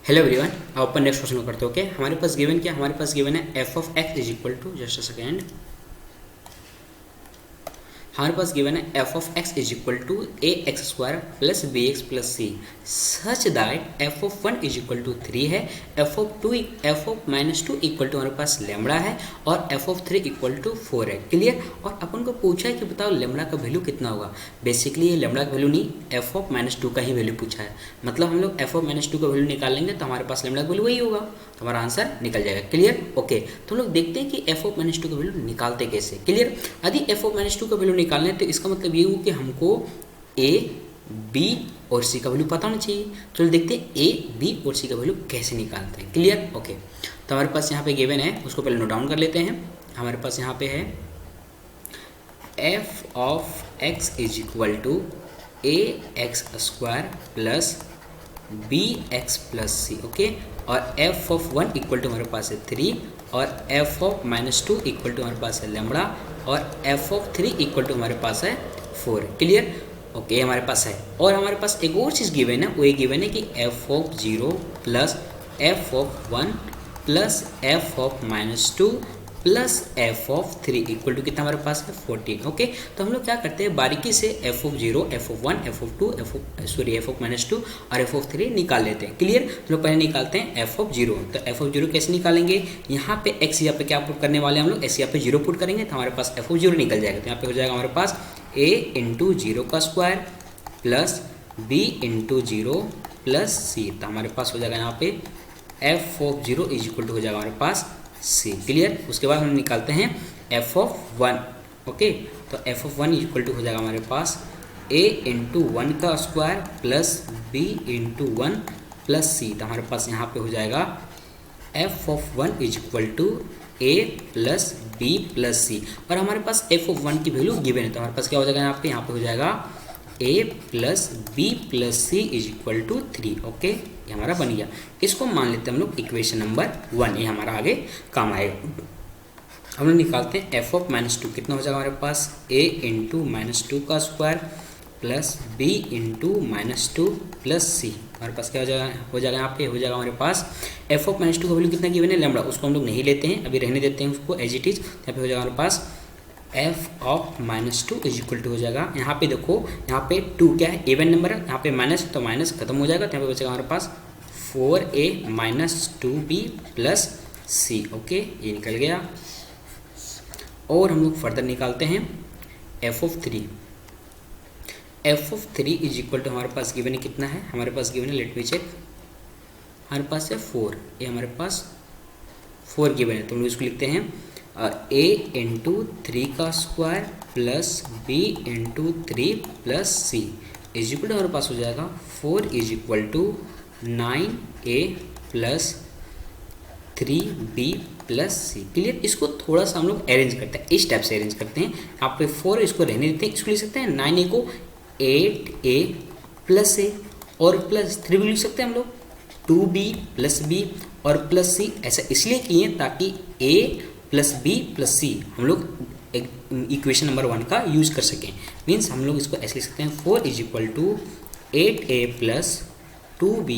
Hello everyone, आप अपन next question को करते हो। ओके, हमारे पास गिवन क्या, हमारे पास गिवन है F of X is equal to, just a second, हमारे पास गिवन है F of X is equal to A X square plus B X plus C such that F of one is equal to 3 है, F of minus two equal to हमारे पास lambda है और F of 3 equal to 4 है। Clear. और अपन को पूछा है कि बताओ लेमड़ा का वैल्यू कितना होगा। बेसिकली ये लेमड़ा का वैल्यू नहीं, एफ ऑफ माइनस टू का ही वैल्यू पूछा है। मतलब हम लोग एफ ऑफ माइनस टू का वैल्यू निकाल लेंगे तो हमारे पास लेमड़ा का वैल्यू वही होगा, तो हमारा आंसर निकल जाएगा। क्लियर। ओके, तो हम लोग देखते हैं कि एफ ऑफ माइनस टू का वैल्यू निकालते कैसे। क्लियर। यदि एफ ऑफ माइनस टू का वैल्यू निकालना है तो इसका मतलब ये हुआ कि हमको ए बी और सी का वैल्यू पता होना चाहिए। चलो देखते हैं ए बी और सी का वैल्यू कैसे निकालते हैं। क्लियर। ओके, तो हमारे पास यहाँ पे गिवन है, उसको पहले नोट डाउन कर लेते हैं। हमारे पास यहाँ पे है F of X is equal to A X square plus B X plus C. Okay, और F of one equal to हमारे पास है 3 और F of minus two equal to हमारे पास है लेमड़ा और एफ ऑफ 3 इक्वल टू हमारे पास है 4। क्लियर। ओके, हमारे पास है। और हमारे पास एक और चीज़ गिवन है, वो ये गिवन है कि F of 0 plus F of 1 plus F of minus two plus F of 3 equal to कितना हमारे पास है 14। ओके, तो हम लोग क्या करते हैं, बारीकी से F of 0, F of 1, F of 2, F of minus to और एफ ऑफ 3 निकाल लेते हैं। क्लियर। हम लोग पहले निकालते हैं एफ ऑफ 0। तो एफ ऑफ 0 कैसे निकालेंगे, यहाँ पे एक्स यहाँ पे क्या पुट करने वाले हैं हम लोग, ऐसे यहाँ पे 0 पुट करेंगे तो हमारे पास एफ ऑफ 0 निकल जाएगा। तो यहाँ पे हो जाएगा हमारे पास ए इंटू 0 का square plus B into 0 plus C. तो हमारे पास हो जाएगा यहाँ पे F of 0 is equal to हो जाएगा हमारे पास सी। क्लियर। उसके बाद हम निकालते हैं एफ ऑफ 1। ओके, तो एफ ऑफ 1 इक्वल टू हो जाएगा हमारे पास ए इंटू 1 का square plus B into 1 plus C. तो हमारे पास यहाँ पे हो जाएगा F of 1 is equal to A plus B plus C. और हमारे पास एफ ऑफ 1 की वैल्यू गिवन है, तो हमारे पास क्या हो जाएगा यहाँ पे हो जाएगा A plus B plus C is equal to 3। Okay, ये हमारा बन गया। इसको मान लेते हैं हम लोग इक्वेशन नंबर 1, ये हमारा आगे काम आएगा। हम लोग निकालते हैं एफ ऑफ माइनस टू, कितना हो जाएगा हमारे पास ए इंटू माइनस टू का square plus B into minus two plus C. हमारे पास क्या हो जाएगा यहाँ पे हो जाएगा हमारे पास एफ ऑफ माइनस टू का वैल्यू कितना गिवन है लेमड़ा, उसको हम लोग नहीं लेते हैं, अभी रहने देते हैं उसको एज इट इज। यहाँ पे हो जाएगा हमारे पास F of minus two is equal to हो जाएगा, यहाँ पे देखो यहाँ पे 2 क्या है, इवन नंबर है, यहाँ पे माइनस तो माइनस खत्म हो जाएगा, तो यहाँ पे बचेगा हमारे पास 4a minus 2b plus C. Okay, ये निकल गया। और हम लोग फर्दर निकालते हैं F of 3। F of 3 is equal to हमारे पास गिवन है कितना है, हमारे पास गिवन है, लेट मी चेक, हमारे पास है 4। ये हमारे पास 4 गिवन है, तो हम लोग इसको लिखते हैं ए इंटू 3 का square plus B into 3 plus C is equal to हमारे पास हो जाएगा 4 is equal to 9a plus 3b plus C. Clear. इसको थोड़ा सा हम लोग अरेंज करते हैं, इस टाइप से अरेंज करते हैं। यहाँ पे 4 इसको रहने देते हैं, इसको लिख सकते हैं 9a को 8a प्लस ए और प्लस 3 भी लिख सकते हैं हम लोग 2b प्लस बी और प्लस सी। ऐसा इसलिए किए ताकि a प्लस बी प्लस सी हम लोग इक्वेशन नंबर 1 का यूज कर सकें। मीन्स हम लोग इसको ऐसे लिख सकते हैं 4 is equal to 8a plus 2b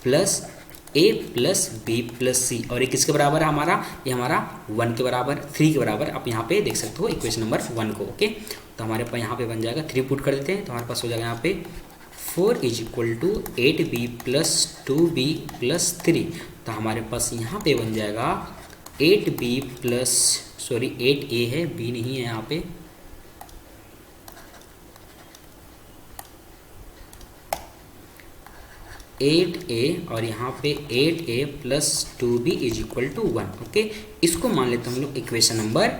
plus a plus b plus C. और ये किसके बराबर है हमारा, ये हमारा 1 के बराबर, 3 के बराबर आप यहाँ पे देख सकते हो इक्वेशन नंबर 1 को। ओके, तो हमारे पास यहाँ पे बन जाएगा 3 पुट कर देते हैं, तो हमारे पास हो जाएगा यहाँ पे 4 is equal to 8b plus 2b plus 3। तो हमारे पास यहाँ पे बन जाएगा 8b प्लस 8a है, b नहीं है यहाँ पे, 8a और यहाँ पे 8a plus 2b is equal to 1। Okay, इसको मान लेते हैं हम लोग इक्वेशन नंबर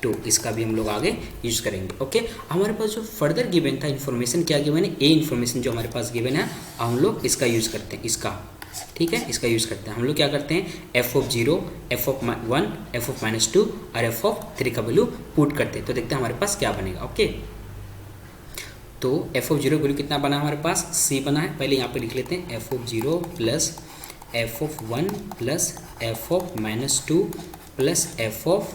2, इसका भी हम लोग आगे यूज करेंगे। ओके, हमारे पास जो फर्दर गिवन था इन्फॉर्मेशन क्या गिवन है, ए इन्फॉर्मेशन जो हमारे पास गिवन है हम लोग इसका यूज करते हैं, इसका ठीक है, इसका यूज़ करते हैं। हम लोग क्या करते हैं F of 0, F of 1, F of minus 2 और एफ ऑफ 3 का वैल्यू पुट करते हैं, तो देखते हैं हमारे पास क्या बनेगा। ओके, तो एफ ऑफ 0 वैल्यू कितना बना हमारे पास, सी बना है। पहले यहाँ पे लिख लेते हैं F of 0 plus F of 1 plus F of minus 2 plus F of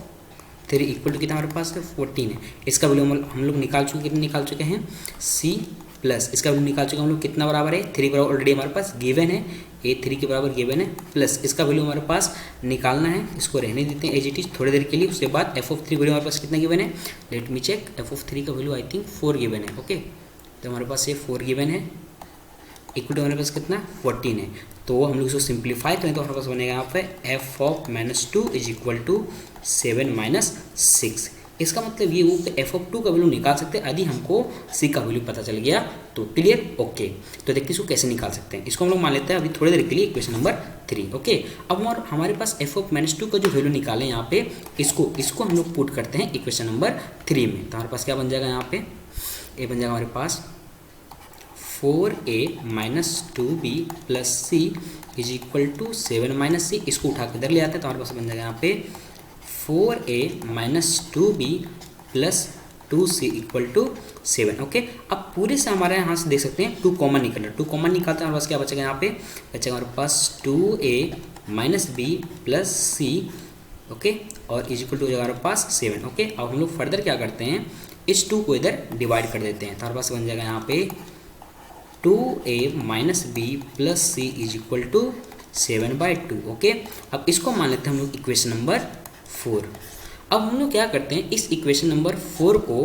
3 equal to कितना हमारे पास है 14 है। इसका वैल्यू हम लोग निकाल चुके हैं, सी प्लस इसका वैल्यू निकाल चुके हम लोग, कितना बराबर है 3 बराबर ऑलरेडी हमारे पास गिवन है, ए 3 के बराबर गिवन है, प्लस इसका वैल्यू हमारे पास निकालना है, इसको रहने देते हैं एज इट इज थोड़ी देर के लिए। उसके बाद एफ ऑफ 3 वैल्यू हमारे पास कितना गिवन है, let me check, F of 3 का वैल्यू आई थिंक 4 गिवन है। ओके, तो हमारे पास ये 4 गिवन है, इक्वल टू हमारे पास कितना 14 है। तो हम लोग इसको सिंप्लीफाई करें तो हमारे पास बनेगा यहाँ पे F of -2 is equal to 7 - 6। इसका मतलब ये हो कि एफ ऑफ 2 का वैल्यू निकाल सकते हैं यदि हमको सी का वैल्यू पता चल गया तो। क्लियर? ओके, तो देखते हैं इसको कैसे निकाल सकते हैं। इसको हम लोग मान लेते हैं अभी थोड़ी देर के लिए इक्वेशन नंबर 3। ओके, अब हमारे पास एफ ऑफ -2 का जो वैल्यू निकाले यहाँ पे, इसको हम लोग पुट करते हैं इक्वेशन नंबर 3 में। तो हमारे पास क्या बन जाएगा यहाँ पे, ए बन जाएगा हमारे पास 4a - 2b + c is equal to 7 - c। इसको उठा के इधर ले आते हैं तो हमारे पास बन जाएगा यहाँ पे 4a - 2b + 2c equal to 7। Okay, अब पूरे से हमारे यहाँ से देख सकते हैं 2 कॉमन निकल रहा है, 2 कॉमन निकालते हैं हमारे पास क्या बचेगा यहाँ पे, बचेगा हमारे पास 2a - b + c। ओके, और इज इक्वल टू हो जाएगा हमारे पास 7। ओके, अब हम लोग फर्दर क्या करते हैं, इस 2 को इधर डिवाइड कर देते हैं तो हमारे पास बन जाएगा यहाँ पे 2a - b + c is equal to 7/2। Okay, अब इसको मान लेते हैं हम लोग इक्वेशन नंबर 4। अब हम लोग क्या करते हैं, इस इक्वेशन नंबर 4 को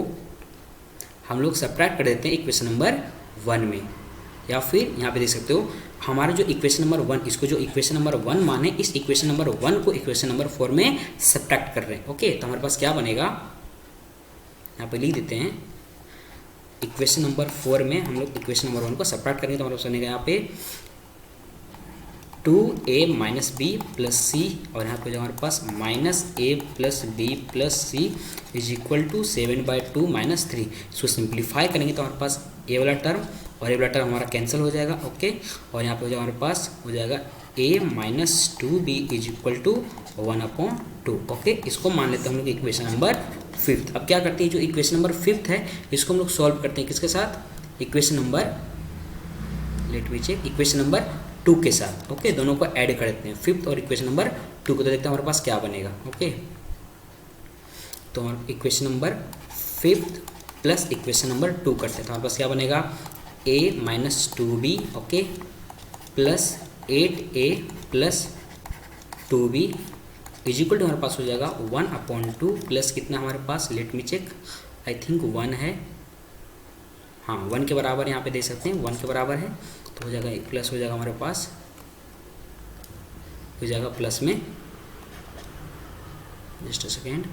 हम लोग सब्ट्रैक्ट कर देते हैं इक्वेशन नंबर 1 में, या फिर यहाँ पे देख सकते हो हमारा जो इक्वेशन नंबर 1, इसको जो इक्वेशन नंबर 1 माने, इस इक्वेशन नंबर 1 को इक्वेशन नंबर 4 में सब्ट्रैक्ट कर रहे हैं। ओके, तो हमारे पास क्या बनेगा, यहाँ पे लिख देते हैं इक्वेशन नंबर 4 में हम लोग इक्वेशन नंबर 1 को सब्ट्रैक्ट करेंगे तो हमारे पास बनेगा यहाँ पे 2a - b + c, और यहाँ पे जो हमारे पास -a + b + c is equal to 7/2 - 3। इसको सिंप्लीफाई करेंगे तो हमारे पास ए वाला टर्म और ए वाला टर्म हमारा कैंसिल हो जाएगा। ओके, और यहाँ पे जो हमारे पास हो जाएगा a - 2b is equal to 1/2। Okay, इसको मान लेते हैं हम लोग इक्वेशन नंबर 5। अब क्या करते हैं, जो इक्वेशन नंबर 5 है इसको हम लोग सॉल्व करते हैं किसके साथ, equation number, let me check, equation number 2 के साथ। ओके, दोनों को ऐड कर देते हैं, 5th और इक्वेशन नंबर 2 को, तो देखते हैं हमारे पास क्या बनेगा। ओके, तो हमारे equation number 5th plus equation number 2 करते हैं तो हमारे पास क्या बनेगा, a - 2b okay plus 8a + 2b is equal to हमारे पास हो जाएगा 1/2 प्लस कितना हमारे पास, let me check, I think 1 है, हाँ 1 के बराबर यहाँ पे दे सकते हैं, 1 के बराबर है तो हो जाएगा प्लस, हो जाएगा हमारे पास, हो जाएगा प्लस में, जस्ट अ सेकेंड,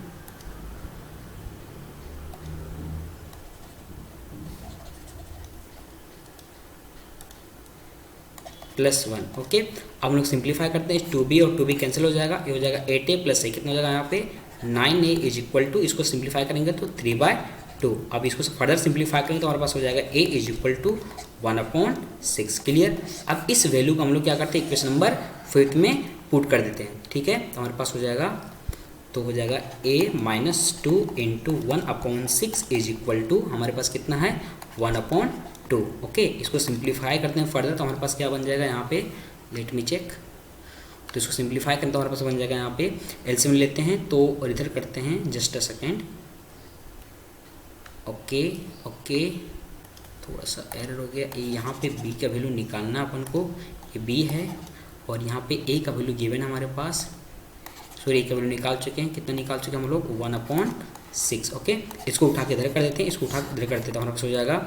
+1। ओके, अब हम लोग सिंप्लीफाई करते हैं, 2b और 2b कैंसिल हो जाएगा, ये हो जाएगा 8a + a, कितना हो जाएगा यहाँ पे 9a इज इक्वल टू, इसको सिंप्लीफाई करेंगे तो 3/2। अब इसको फर्दर सिंप्लीफाई करेंगे तो हमारे पास हो जाएगा a is equal to 1/6। Clear? अब इस वैल्यू को हम लोग क्या करते हैं, इक्वेशन नंबर 5 में पुट कर देते हैं। ठीक है, तो हमारे पास हो जाएगा, तो हो जाएगा a - 2 × 1/6 इज इक्वल टू, हमारे पास कितना है 1/2। ओके, इसको सिंप्लीफाई करते हैं फर्दर तो हमारे पास क्या बन जाएगा यहाँ पे, लेट मी चेक, तो इसको सिंप्लीफाई करते हैं तो हमारे पास बन जाएगा यहाँ पे, एलसीएम लेते हैं तो, और इधर करते हैं, just a second, okay okay, थोड़ा सा एरर हो गया, यहाँ पे b का वैल्यू निकालना अपन को, ये b है, और यहाँ पे a का वैल्यू गिवन है हमारे पास, सॉरी a का वैल्यू निकाल चुके हैं, कितना निकाल चुके हैं हम लोग 1/6। ओके, इसको उठा के इधर कर देते हैं, इसको उठा के इधर कर देते हैं तो हमारे पास हो जाएगा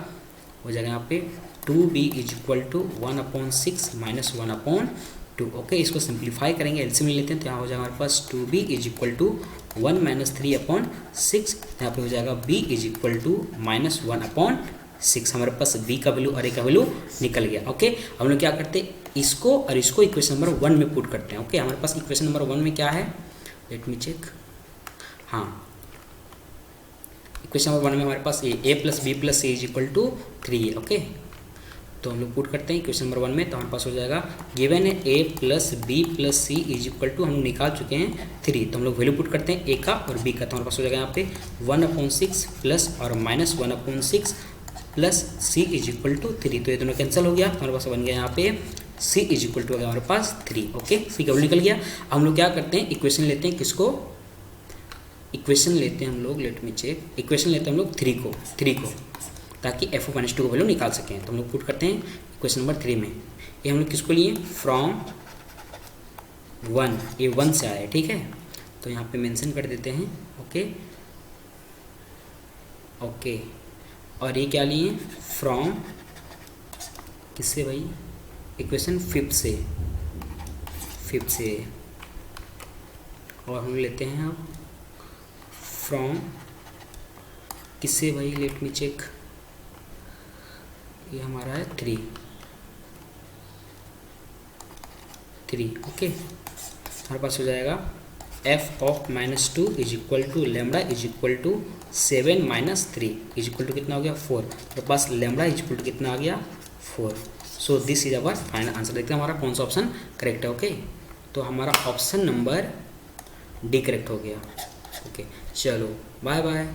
यहाँ पे 2b is equal to 1/6 - 1/2। Okay, इसको सिंप्लीफाई करेंगे, एलसीएम लेते हैं तो यहाँ हो जाएगा हमारे पास 2b इज इक्वल टू 1 - 3/6, यहाँ पे हो जाएगा b इज इक्वल टू -1/6। हमारे पास b का वैल्यू और a का वैल्यू निकल गया। ओके, हम लोग क्या करते हैं, इसको और इसको इक्वेशन नंबर 1 में पुट करते हैं। ओके, हमारे पास इक्वेशन नंबर 1 में क्या है, लेट मी चेक, हाँ इक्वेशन नंबर 1 में हमारे पास a + b + c is equal to 3 है। ओके, तो हम लोग पुट करते हैं इक्वेशन नंबर 1 में तो हमारे पास हो जाएगा, गिवन है a + b + c is equal to, हम लोग निकाल चुके हैं 3, तो हम लोग वैल्यू पुट करते हैं a का और b का, तो हमारे पास हो जाएगा यहाँ पे 1/6 प्लस और -1/6 plus c is equal to 3, तो ये दोनों कैंसिल हो गया, तो हमारे पास बन गया यहाँ पे c इज इक्वल टू हो गया हमारे पास 3। ओके, c का वैल्यू निकल गया। अब हम लोग क्या करते हैं, इक्वेशन लेते हैं, किसको, इक्वेशन लेते हैं हम लोग, लेट मी चेक, इक्वेशन लेते हैं हम लोग 3 को, ताकि एफ ऑफ -2 का वैल्यू निकाल सकें। तो हम लोग पुट करते हैं क्वेश्चन नंबर 3 में। ये हम लोग किसको लिए, फ्रॉम 1, ये 1 से आया है, ठीक है। तो यहाँ पे मेंशन कर देते हैं, ओके ओके। और ये क्या लिए, फ्रॉम किससे भाई, इक्वेशन 5 से। और हम लेते हैं अब फ्रॉम किससे भाई, लेट मी चेक, ये हमारा है 3, ओके। हमारे पास हो जाएगा f of -2 is equal to lambda is equal to 7 - 3 is equal to कितना हो गया, 4। हमारे पास लैम्बडा इज इक्वल टू कितना आ गया, 4। So this is our final answer. देखते हैं हमारा कौन सा ऑप्शन करेक्ट है, ओके। तो हमारा ऑप्शन नंबर डी करेक्ट हो गया, ओके। चलो बाय बाय।